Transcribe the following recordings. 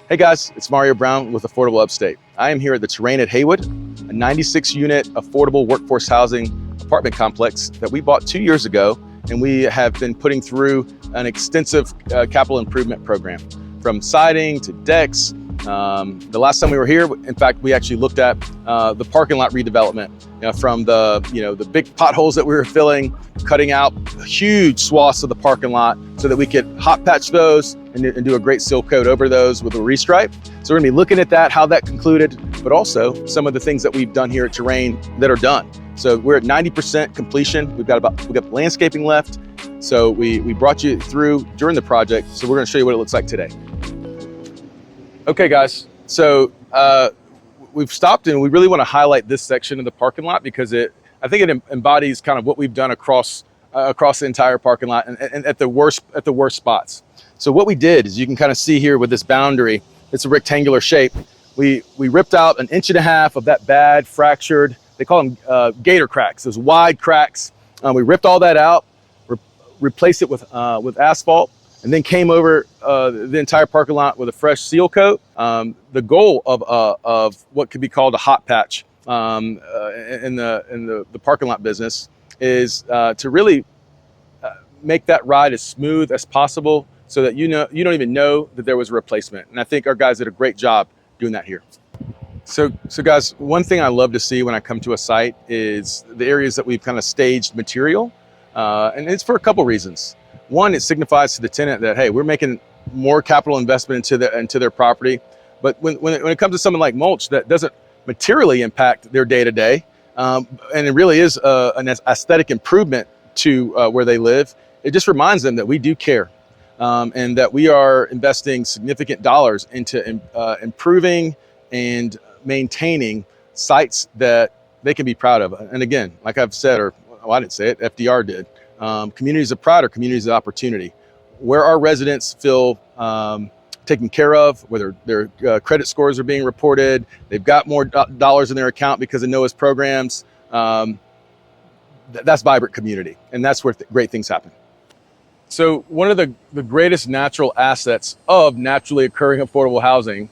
Hey guys, it's Mario Brown with Affordable Upstate. I am here at the Terrain at Haywood, a 96-unit affordable workforce housing apartment complex that we bought 2 years ago, and we have been putting through an extensive capital improvement program, from siding to decks. The last time we were here, in fact, we actually looked at the parking lot redevelopment, from the big potholes that we were filling, cutting out huge swaths of the parking lot so that we could hot patch those and do a great seal coat over those with a restripe. So we're gonna be looking at that, how that concluded, but also some of the things that we've done here at Terrain that are done. So we're at 90% completion. We've got landscaping left. So we brought you through during the project. So we're gonna show you what it looks like today. Okay guys, so we've stopped and we really want to highlight this section of the parking lot because I think it embodies kind of what we've done across the entire parking lot and at the worst spots. So what we did is, you can kind of see here with this boundary, it's a rectangular shape. We ripped out 1.5 inches of that bad fractured, they call them gator cracks, those wide cracks. We ripped all that out, replaced it with asphalt, and then came over the entire parking lot with a fresh seal coat. The goal of what could be called a hot patch in the parking lot business is to really make that ride as smooth as possible, so that you don't even know that there was a replacement. And I think our guys did a great job doing that here. So guys, one thing I love to see when I come to a site is the areas that we've kind of staged material, and it's for a couple reasons. One, it signifies to the tenant that, hey, we're making more capital investment into their property. But when it comes to something like mulch that doesn't materially impact their day-to-day, and it really is an aesthetic improvement to where they live, it just reminds them that we do care, and that we are investing significant dollars into improving and maintaining sites that they can be proud of. And again, like I've said, I didn't say it, FDR did. Communities of pride are communities of opportunity, where our residents feel taken care of, whether their credit scores are being reported, they've got more dollars in their account because of NOAA's programs. That's vibrant community, and that's where great things happen. So one of the greatest natural assets of naturally occurring affordable housing,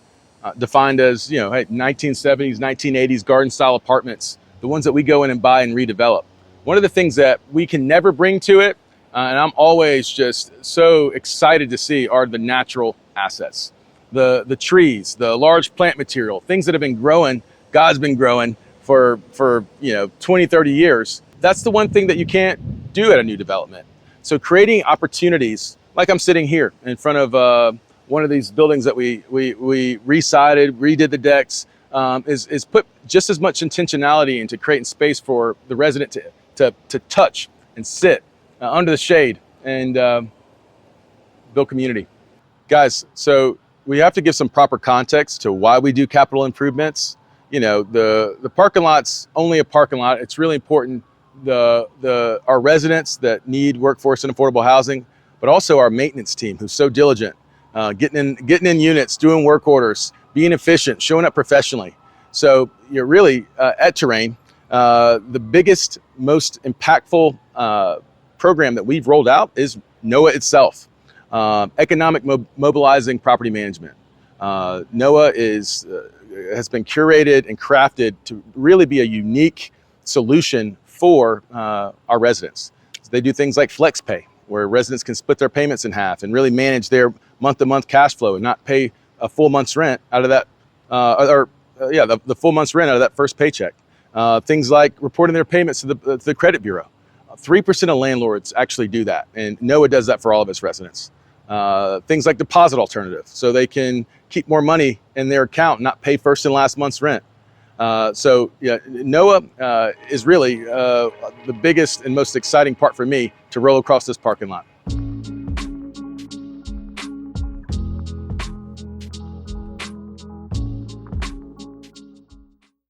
defined as 1970s, 1980s garden style apartments, the ones that we go in and buy and redevelop. One of the things that we can never bring to it, and I'm always just so excited to see, are the natural assets. The trees, the large plant material, things that have been growing, God's been growing for 20, 30 years. That's the one thing that you can't do at a new development. So creating opportunities, like I'm sitting here in front of one of these buildings that we re-sided, redid the decks, is put just as much intentionality into creating space for the resident to touch and sit under the shade and build community. Guys, so we have to give some proper context to why we do capital improvements. The parking lot's only a parking lot. It's really important our residents that need workforce and affordable housing, but also our maintenance team who's so diligent, getting in units, doing work orders, being efficient, showing up professionally. So you're really at Terrain. The biggest, most impactful program that we've rolled out is NOAA itself, economic mobilizing property management. NOAA has been curated and crafted to really be a unique solution for our residents. So they do things like flex pay, where residents can split their payments in half and really manage their month-to-month cash flow and not pay a full month's rent out of that, the full month's rent out of that first paycheck. Things like reporting their payments to the credit bureau. 3% of landlords actually do that, and NOAA does that for all of its residents. Things like deposit alternatives, so they can keep more money in their account, not pay first and last month's rent. NOAA is really the biggest and most exciting part for me to roll across this parking lot.